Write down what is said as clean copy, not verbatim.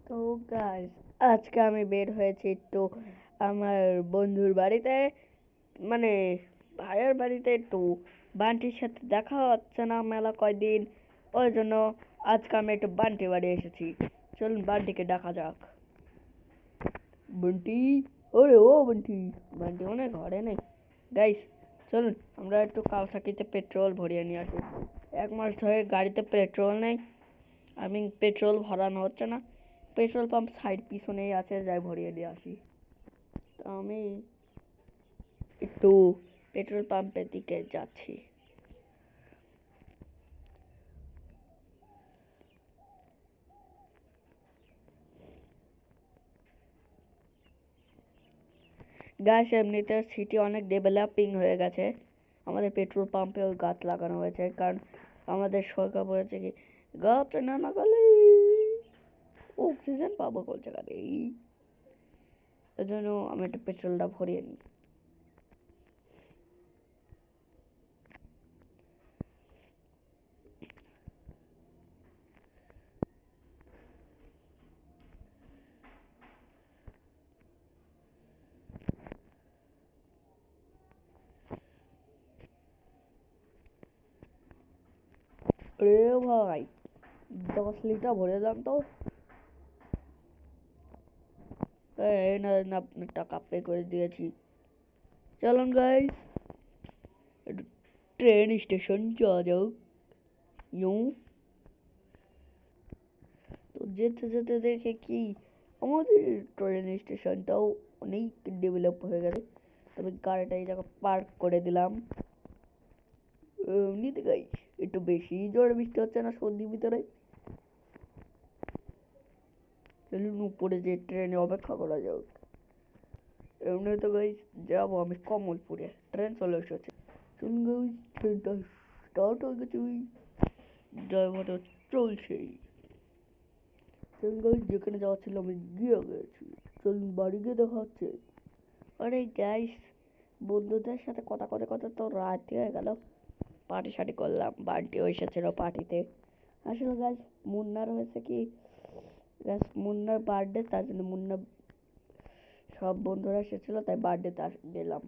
তো গাইস, আজকে আমি বের হয়েছি একটু আমার বন্ধুর বাড়িতে, মানে ভাইয়ের বাড়িতে। একটু বান্টির সাথে দেখা হচ্ছে না মেলা কয়দিন, ওই জন্য আজকে আমি একটু বান্টি বাড়ি এসেছি। চলুন বান্টিকে ডাকা যাক। বান্টি, ওরে ও বান্টি। বান্টি মনে হয় ঘরে নেই। গাইস, চলুন আমরা একটু কাওসাকিতে পেট্রোল ভরিয়ে নিয়ে আসি। 1 মাস ধরে গাড়িতে পেট্রোল নেই, আমি পেট্রোল ভরানো হচ্ছে না। পেট্রোল পাম্প সাইড পিছনেই আছে, যাই ভরিয়ে দিয়ে আসি। তো আমি একটু পেট্রোল পাম্পের দিকে যাচ্ছি। গাছ এমনিতে সিটি অনেক ডেভেলপিং হয়ে গেছে। আমাদের পেট্রোল পাম্পেও গাছ লাগানো হয়েছে, কারণ আমাদের সরকার বলেছে কি, গাছ না লাগালে অক্সিজেন পাবো কোন জায়গা থেকে। এজন্য আমি একটু পেট্রোলটা ভরিয়ে নিই। রে ভাই, 10 লিটার ভরে দাম তো। এই না না, আপনার টাকা পে করে দিয়েছি। চলুন গাইস, একটু ট্রেন স্টেশন যাওয়া যাক। ইউ, তো যেতে যেতে দেখে কি, আমাদের ট্রেন স্টেশনটাও অনেক ডেভেলপ হয়ে গেছে। তবে গাড়িটা এই জায়গায় পার্ক করে দিলাম। এমনিতে গাইস, একটু বেশি ঝড় বৃষ্টি হচ্ছে না সন্ধির ভিতরে? চলুন উপরে যে ট্রেনে অপেক্ষা করা যাক। এমনি তো গাইস যাবো আমি কমলপুরে, ট্রেন চলে এসেছে। চলুন গাইস, ট্রেনটা স্টার্ট হয়ে গেছে, ড্রাইভারটা চলছেই। চলুন গাইস, যেখানে যাওয়া ছিল আমি গিয়ে গেছি। চলুন বাড়ি গিয়ে দেখা হচ্ছে। আরে গাইস, বন্ধুদের সাথে কথা কথা কথা তো রাত হয়ে গেল। পার্টি সার্টি করলাম, বান্টিও এসেছিল পার্টিতে। আসলে গাইস, মুন্নার হয়েছে কি, গাইস মুন্নার বার্থডে, তার জন্য মুন্না সব বন্ধুরা এসেছিল, তাই বার্থডে তার গেলাম।